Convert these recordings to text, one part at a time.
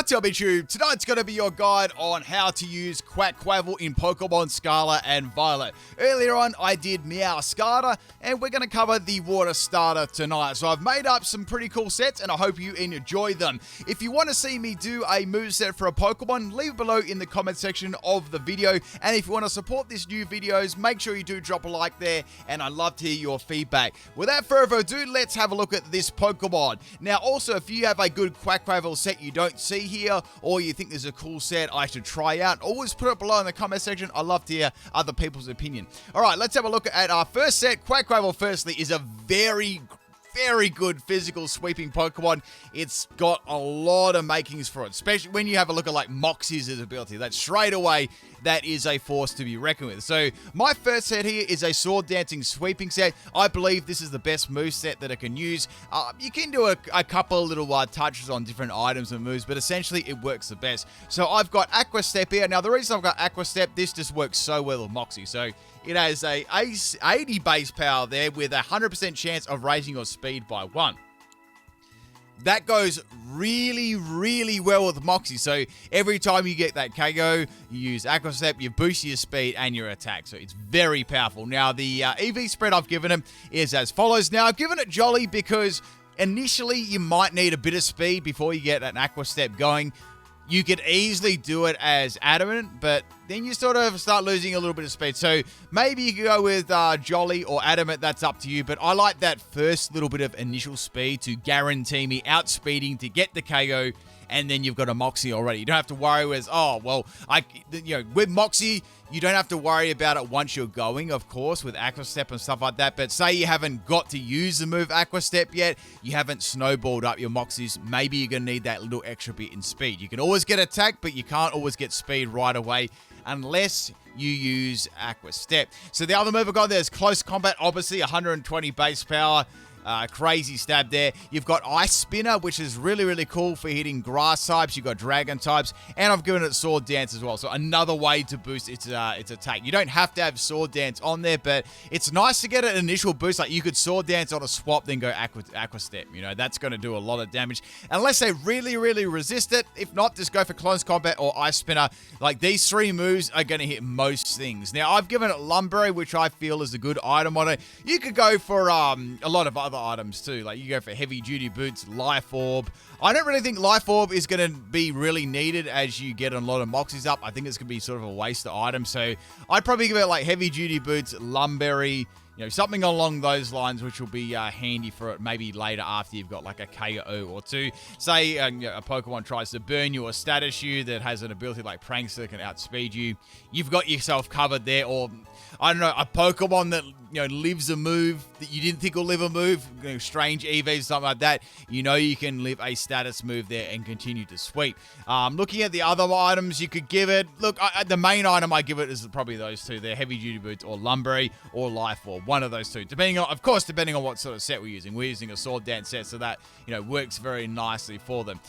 What's up, YouTube? Tonight's going to be your guide on how to use Quaquaval in Pokemon Scarlet and Violet. Earlier on, I did Meow Starter, and we're going to cover the Water Starter tonight. So I've made up some pretty cool sets, and I hope you enjoy them. If you want to see me do a moveset for a Pokemon, leave below in the comment section of the video. And if you want to support these new videos, make sure you do drop a like there, and I'd love to hear your feedback. Without further ado, let's have a look at this Pokemon. Now, also, if you have a good Quaquaval set you don't see here, or you think there's a cool set I should try out, always put it below in the comment section. I love to hear other people's opinion. All right, let's have a look at our first set. Quaquaval, firstly, is a very good physical sweeping Pokemon. It's got a lot of makings for it, especially when you have a look at like Moxie's ability. That straight away, that is a force to be reckoned with. So my first set here is a Sword Dancing Sweeping set. I believe this is the best move set that it can use. You can do a couple of little touches on different items and moves, but essentially it works the best. So I've got Aqua Step here. Now the reason I've got Aqua Step, this just works so well with Moxie. So it has a 80 base power there with a 100% chance of raising your speed by 1. That goes really well with Moxie. So every time you get that KO, you use Aqua Step, you boost your speed and your attack. So it's very powerful. Now the EV spread I've given him is as follows. Now I've given it Jolly because initially you might need a bit of speed before you get an Aqua Step going. You could easily do it as Adamant, but then you sort of start losing a little bit of speed. So maybe you could go with Jolly or Adamant, that's up to you. But I like that first little bit of initial speed to guarantee me outspeeding to get the KO, and then you've got a Moxie already. You don't have to worry with, with Moxie, you don't have to worry about it once you're going, of course, with Aqua Step and stuff like that. But say you haven't got to use the move Aqua Step yet, you haven't snowballed up your Moxies, maybe you're going to need that little extra bit in speed. You can always get attack, but you can't always get speed right away unless you use Aqua Step. So the other move I've got there is Close Combat, obviously 120 base power. Crazy stab there. You've got Ice Spinner, which is really cool for hitting grass types. You've got dragon types, and I've given it Sword Dance as well. So another way to boost its attack. You don't have to have Sword Dance on there, but it's nice to get an initial boost. Like you could Sword Dance on a swap, then go Aqua Step. You know, that's going to do a lot of damage unless they really resist it. If not, just go for Close Combat or Ice Spinner. Like these three moves are going to hit most things. Now I've given it Lumberry, which I feel is a good item on it. You could go for a lot of other items too, like you go for Heavy Duty Boots, Life Orb. I don't really think Life Orb is going to be really needed as you get a lot of Moxies up. I think it's going to be sort of a waste of item, so I'd probably give it like Heavy Duty Boots, Lumberry, you know, something along those lines, which will be handy for it maybe later after you've got like a KO or two. Say a Pokemon tries to burn you or status you that has an ability like Prankster that can outspeed you. You've got yourself covered there. Or, I don't know, a Pokemon that, lives a move that you didn't think will live a move, strange EVs, something like that. You know you can live a status move there and continue to sweep. Looking at the other items you could give it, look, the main item I give it is probably those two. They're Heavy Duty Boots or Lumberry or Life Orb. One of those two, depending on what sort of set we're using. We're using a Sword Dance set, so that works very nicely for them.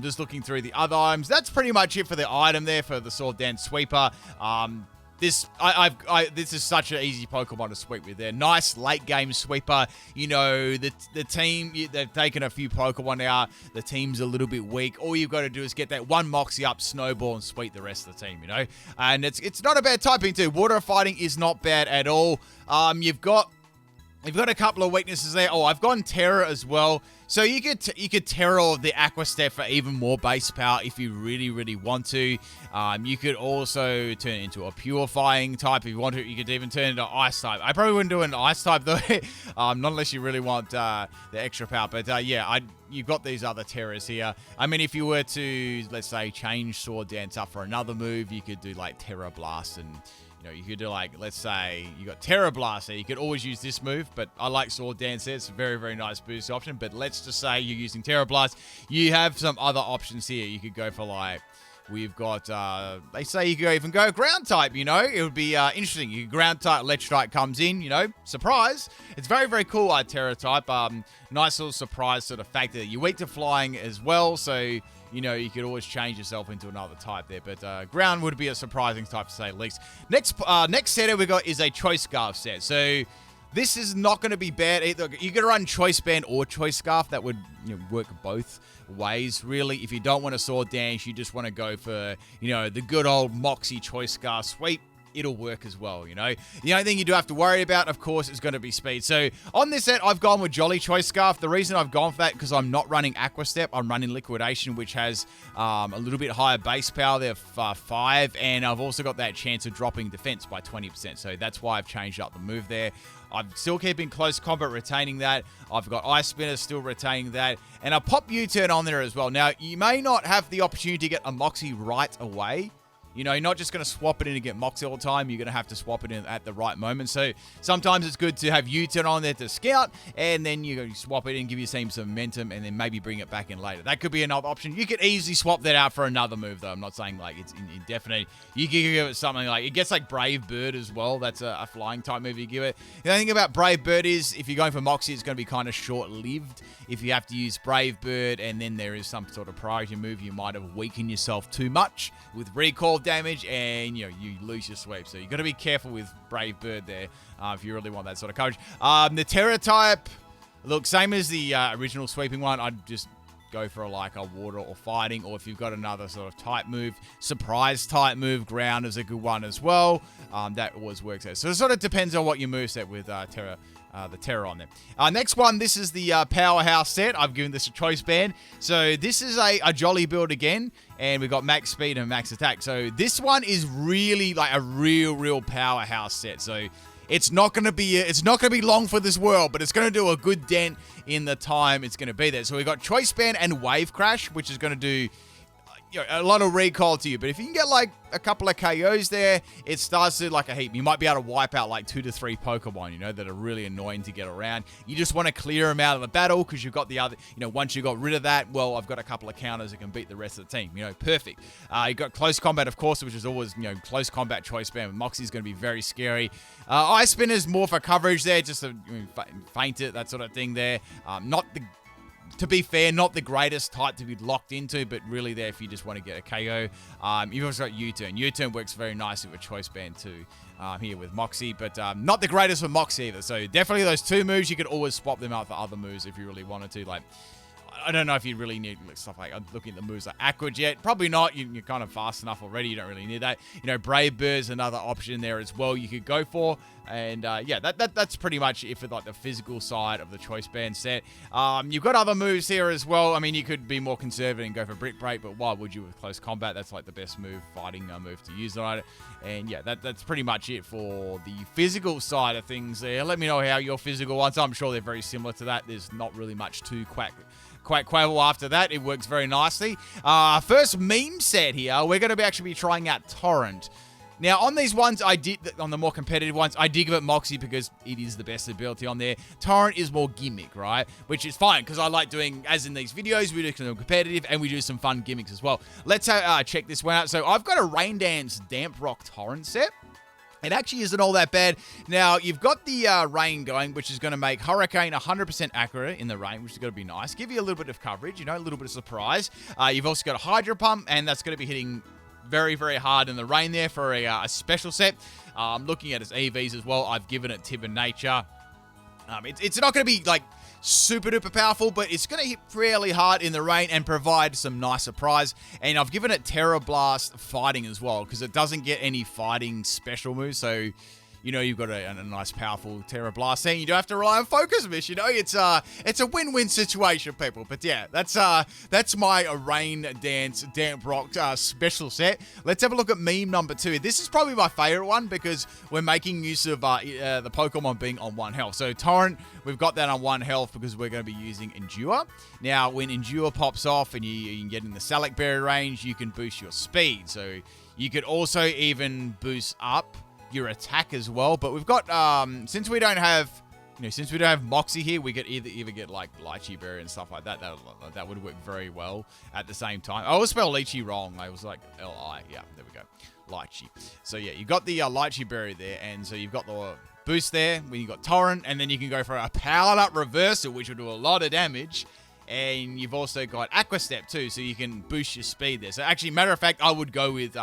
Just looking through the other items, that's pretty much it for the item there for the Sword Dance Sweeper. This is such an easy Pokemon to sweep with. They're nice late game sweeper. The team, they've taken a few Pokemon out. The team's a little bit weak. All you've got to do is get that one Moxie up, snowball, and sweep the rest of the team. And it's not a bad typing too. Water fighting is not bad at all. You've got a couple of weaknesses there. Oh, I've gone Terra as well. So you could Terra the Aqua Step for even more base power if you really want to. You could also turn it into a Purifying type if you want to. You could even turn it into Ice type. I probably wouldn't do an Ice type though, not unless you really want the extra power. But you've got these other Terras here. I mean, if you were to, let's say, change Sword Dance up for another move, you could do like Terra Blast and you could do like, let's say you got Terra Blast there. You could always use this move, but I like Sword Dance there. It's a very nice boost option. But let's just say you're using Terra Blast. You have some other options here. You could go for like, we've got, they say you could even go Ground type, It would be interesting. You Ground type, Electrite comes in, surprise. It's very cool, Terra type. Nice little surprise sort of factor. You're weak to flying as well, so you could always change yourself into another type there. But Ground would be a surprising type to say the least. Next set we got is a Choice Scarf set. So this is not going to be bad either. You could run Choice Band or Choice Scarf. That would work both ways, really. If you don't want a Sword Dance, you just want to go for, the good old Moxie Choice Scarf sweep, it'll work as well, The only thing you do have to worry about, of course, is going to be speed. So on this set, I've gone with Jolly Choice Scarf. The reason I've gone for that, because I'm not running Aqua Step. I'm running Liquidation, which has a little bit higher base power there, 5, and I've also got that chance of dropping defense by 20%. So that's why I've changed up the move there. I'm still keeping Close Combat, retaining that. I've got Ice Spinner, still retaining that. And I'll pop U-Turn on there as well. Now, you may not have the opportunity to get a Moxie right away. You're not just going to swap it in and get Moxie all the time. You're going to have to swap it in at the right moment. So sometimes it's good to have U-Turn on there to scout, and then you swap it in, give your team some momentum, and then maybe bring it back in later. That could be another option. You could easily swap that out for another move, though. I'm not saying like it's indefinite. You can give it something like, it gets like Brave Bird as well. That's a flying type move you give it. The only thing about Brave Bird is if you're going for Moxie, it's going to be kind of short-lived. If you have to use Brave Bird and then there is some sort of priority move, you might have weakened yourself too much with recall damage, and you lose your sweep. So you've got to be careful with Brave Bird there if you really want that sort of coverage. The Terra type, look, same as the original sweeping one. I'd just go for like a water or fighting, or if you've got another sort of type move, surprise type move, ground is a good one as well. That always works there. So it sort of depends on what you moveset with Terra. The Terror on there. Next one, this is the Powerhouse set. I've given this a Choice Band. So this is a Jolly build again, and we've got max speed and max attack. So this one is really like a real Powerhouse set. So it's not going to be long for this world, but it's going to do a good dent in the time it's going to be there. So we've got Choice Band and Wave Crash, which is going to do a lot of recall to you. But if you can get like a couple of KOs there, it starts to like a heap. You might be able to wipe out like 2 to 3 Pokemon, that are really annoying to get around. You just want to clear them out of the battle because you've got the other, once you got rid of that, well, I've got a couple of counters that can beat the rest of the team. Perfect. You've got Close Combat, of course, which is always, Close Combat Choice Band with Moxie is going to be very scary. Ice Spinner is more for coverage there, just to feint it, that sort of thing there. To be fair, not the greatest type to be locked into, but really there if you just want to get a KO. You've also got U-Turn. U-Turn works very nicely with Choice Band too, here with Moxie, but not the greatest with Moxie either. So definitely those 2 moves, you could always swap them out for other moves if you really wanted to. Like, I don't know if you really need stuff like, I'm looking at the moves like Aqua Jet. Probably not. You're kind of fast enough already. You don't really need that. Brave Bird's another option there as well you could go for. And yeah, that's pretty much it for like the physical side of the Choice Band set. You've got other moves here as well. I mean, you could be more conservative and go for Brick Break, but why would you with Close Combat? That's like the best fighting move to use on it. And yeah, that's pretty much it for the physical side of things there. Let me know how your physical ones. I'm sure they're very similar to that. There's not really much to Quaquaval after that. It works very nicely. First meme set here, we're going to actually be trying out Torrent. Now, on these ones, on the more competitive ones, I did give it Moxie because it is the best ability on there. Torrent is more gimmick, right? Which is fine, because I like doing, as in these videos, we do some competitive, and we do some fun gimmicks as well. Let's check this one out. So, I've got a Rain Dance Damp Rock Torrent set. It actually isn't all that bad. Now, you've got the rain going, which is going to make Hurricane 100% accurate in the rain, which is going to be nice. Give you a little bit of coverage, a little bit of surprise. You've also got a Hydro Pump, and that's going to be hitting very, very hard in the rain there for a special set. Looking at its EVs as well, I've given it Timber Nature. It's not going to be like super duper powerful, but it's going to hit fairly hard in the rain and provide some nice surprise. And I've given it Terra Blast Fighting as well, because it doesn't get any fighting special moves. So, you've got a nice powerful Terra Blast, and you don't have to rely on Focus Miss. It's a win-win situation, people. But yeah, that's my Rain Dance Damp Rock special set. Let's have a look at meme number 2. This is probably my favorite one because we're making use of the Pokemon being on 1 health. So Torrent, we've got that on 1 health because we're going to be using Endure. Now, when Endure pops off and you can get in the Salac Berry range, you can boost your speed. So you could also even boost up your attack as well. But we've got since we don't have Moxie here, we could either get like Lychee Berry and stuff like that. That would work very well at the same time. I always spelled Lychee wrong. I was like Li. Yeah, there we go. Lychee. So yeah, you got the Lychee Berry there, and so you've got the boost there when you got Torrent, and then you can go for a powered up reversal, which will do a lot of damage. And you've also got Aqua Step too, so you can boost your speed there. So actually, matter of fact, I would go with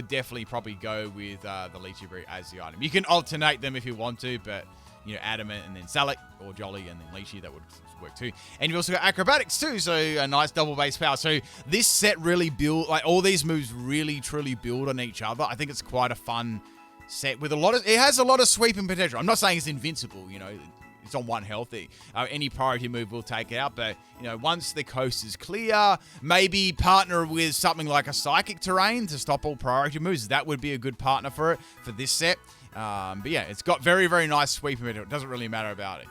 definitely probably go with the Lychee Berry as the item. You can alternate them if you want to, but you know, Adamant and then Salac, or Jolly and then Leashy, that would work too. And you've also got Acrobatics too, so a nice double base power. So this set really build, like all these moves really truly build on each other. I think it's quite a fun set with it has a lot of sweeping potential. I'm not saying it's invincible, you know, it's on 1 health. Any priority move will take it out, but you know, once the coast is clear, maybe partner with something like a Psychic Terrain to stop all priority moves. That would be a good partner for this set. But yeah, it's got very, very nice sweeping potential. It doesn't really matter about it.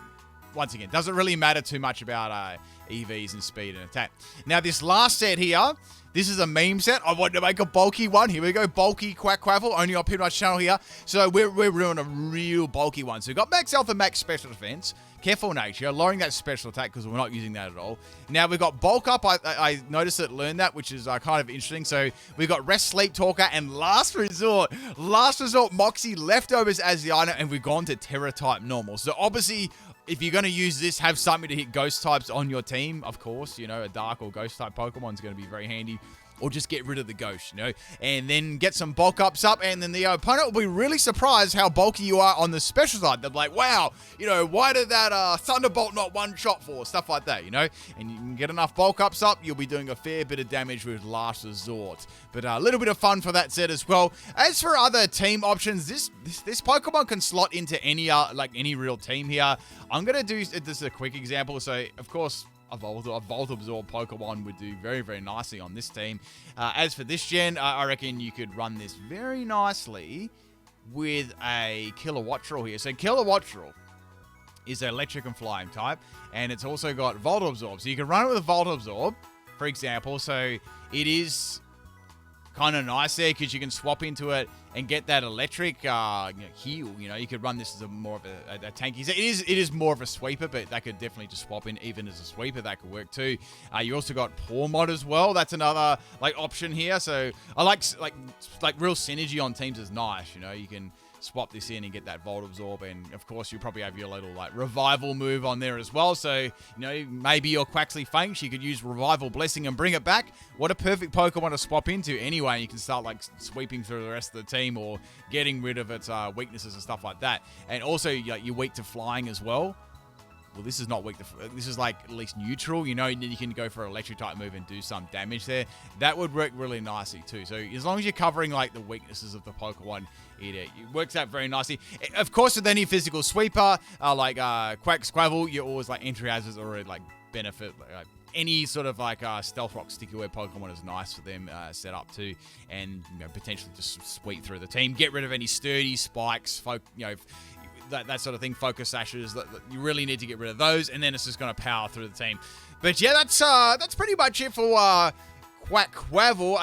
Once again, doesn't really matter too much about EVs and speed and attack. Now, this last set here, this is a meme set. I wanted to make a bulky one. Here we go, bulky Quaquaval, only on PIMPNITE's channel here. So we're doing a real bulky one. So we've got max health and max special defense, careful nature, lowering that special attack because we're not using that at all. Now we've got bulk up. I noticed it learned that, which is kind of interesting. So we've got rest, sleep, talker, and last resort. Last resort, Moxie, leftovers as the item, and we've gone to Terra type normal. So obviously, if you're going to use this, have something to hit ghost types on your team, of course. You know, a dark or ghost type Pokemon is going to be very handy. Or just get rid of the ghost, you know, and then get some bulk ups up, and then the opponent will be really surprised how bulky you are on the special side. They'll be like, wow, you know, why did that Thunderbolt not one shot for? Stuff like that, you know, and you can get enough bulk ups up, you'll be doing a fair bit of damage with Last Resort. But a little bit of fun for that set as well. As for other team options, this Pokemon can slot into any real team here. I'm going to do, this is a quick example. So, of course, a Volt Absorb Pokemon would do very, very nicely on this team. As for this gen, I reckon you could run this very nicely with a Kilowattrel here. So Kilowattrel is an electric and flying type, and it's also got Volt Absorb. So you can run it with a Volt Absorb, for example. So it is kind of nice there because you can swap into it and get that electric heal. You know, you could run this as more of a tanky. So it is more of a sweeper, but that could definitely just swap in even as a sweeper. That could work too. You also got Paw Mod as well. That's another option here. So I like real synergy on teams is nice. You know, you can swap this in and get that Volt Absorb, and of course you probably have your little revival move on there as well. So, you know, maybe your Quaxly Faints, you could use Revival Blessing and bring it back. What a perfect Pokemon to swap into anyway. You can start sweeping through the rest of the team or getting rid of its weaknesses and stuff like that. And also you're weak to flying as well. Well, this is not weak. This is at least neutral, you know, and then you can go for an electric type move and do some damage there. That would work really nicely too. So as long as you're covering the weaknesses of the Pokemon, it works out very nicely. Of course, with any physical sweeper, Quaquaval, you always entry hazards already benefit. Any sort of Stealth Rock Sticky Web Pokemon is nice for them set up too, and you know, potentially just sweep through the team, get rid of any sturdy spikes, that sort of thing, focus sashes, that you really need to get rid of those, and then it's just going to power through the team. But yeah, that's pretty much it for Quaquaval.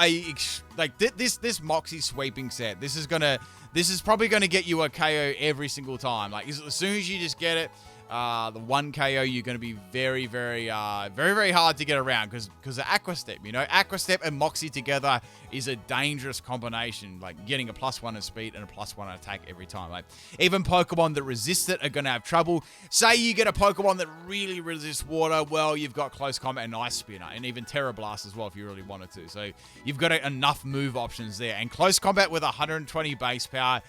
This Moxie sweeping set, this is probably gonna get you a KO every single time. As soon as you just get it, the 1 KO, you're going to be very, very, very, very hard to get around because of Aqua Step. You know, Aqua Step and Moxie together is a dangerous combination. Getting a +1 in speed and a +1 in attack every time. Even Pokemon that resist it are going to have trouble. Say you get a Pokemon that really resists water. Well, you've got Close Combat and Ice Spinner, and even Terra Blast as well if you really wanted to. So you've got enough move options there. And Close Combat with 120 base power,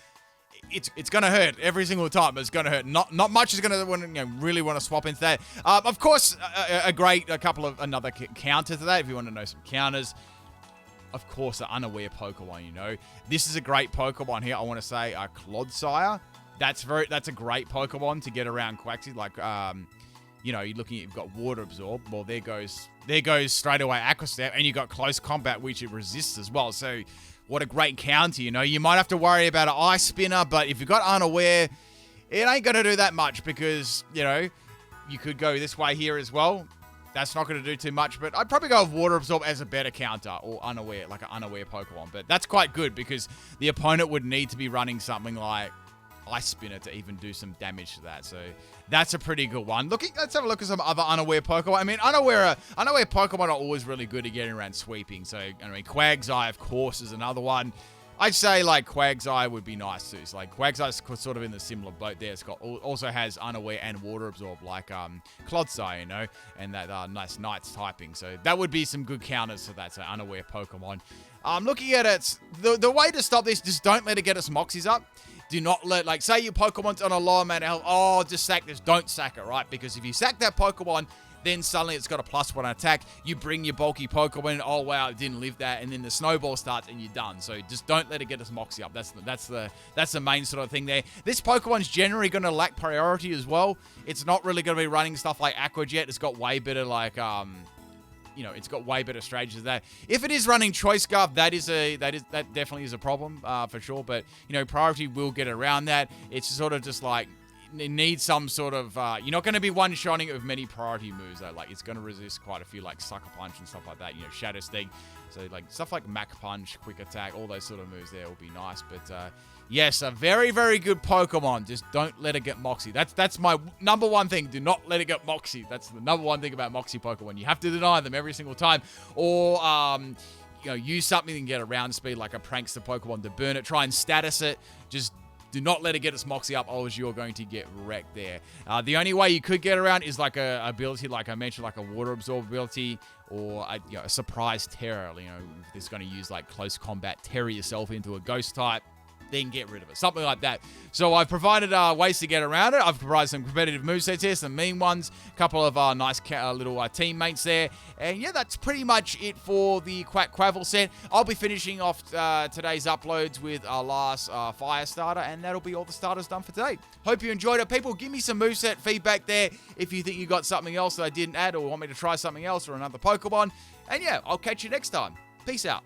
it's going to hurt every single time. It's going to hurt. Not much is going to really want to swap into that. Of course, another counter to that, if you want to know some counters. Of course, the Unaware Pokemon, you know. This is a great Pokemon here. I want to say Clodsire. That's a great Pokemon to get around Quaxly. You know, you've got Water Absorb. Well, there goes straight away Aqua Step, and you got Close Combat, which it resists as well. So what a great counter, you know. You might have to worry about an Ice Spinner, but if you've got Unaware, it ain't going to do that much because, you know, you could go this way here as well. That's not going to do too much, but I'd probably go with Water Absorb as a better counter, or Unaware, like an Unaware Pokemon. But that's quite good because the opponent would need to be running something like Ice Spinner to even do some damage to that. So that's a pretty good one. Let's have a look at some other Unaware Pokemon. I mean, Unaware Pokemon are always really good at getting around sweeping. So, I mean, Quagsire, of course, is another one. I'd say, Quagsire would be nice, too. So, Quagsire's sort of in the similar boat there. It's also has Unaware and Water Absorb, Clodsire, you know, and that nice Knight's typing. So, that would be some good counters to that, so Unaware Pokemon. Looking at it, the way to stop this, just don't let it get its Moxies up. Do not let, like, say your Pokemon's on a low amount of health. Oh, just sack this. Don't sack it, right? Because if you sack that Pokemon, then suddenly it's got a +1 attack. You bring your bulky Pokemon, and oh wow, it didn't live that, and then the snowball starts, and you're done. So just don't let it get its Moxie up. That's the main sort of thing there. This Pokemon's generally going to lack priority as well. It's not really going to be running stuff like Aqua yet. It's got way better like it's got way better strategies than that. If it is running Choice Scarf, that definitely is a problem for sure. But priority will get around that. It's sort of just like, it needs some sort of, you're not going to be one-shotting it with many priority moves, though. Like, it's going to resist quite a few, like Sucker Punch and stuff like that, Shadow Sting. So, like, stuff like Mach Punch, Quick Attack, all those sort of moves there will be nice. But, yes, a very, very good Pokemon. Just don't let it get Moxie. That's my number one thing. Do not let it get Moxie. That's the number one thing about Moxie Pokemon. You have to deny them every single time. Or, use something and get around speed, like a Prankster Pokemon to burn it. Try and status it. Just do not let it get its Moxie up, or you're going to get wrecked there. The only way you could get around is like a ability, like I mentioned, like a Water Absorb ability, or a Surprise Terror. If it's going to use like Close Combat, terror yourself into a Ghost type, then get rid of it. Something like that. So I've provided ways to get around it. I've provided some competitive movesets here, some mean ones, a couple of nice little teammates there. And yeah, that's pretty much it for the Quaquaval set. I'll be finishing off today's uploads with our last fire starter, and that'll be all the starters done for today. Hope you enjoyed it. People, give me some moveset feedback there if you think you got something else that I didn't add, or want me to try something else or another Pokemon. And yeah, I'll catch you next time. Peace out.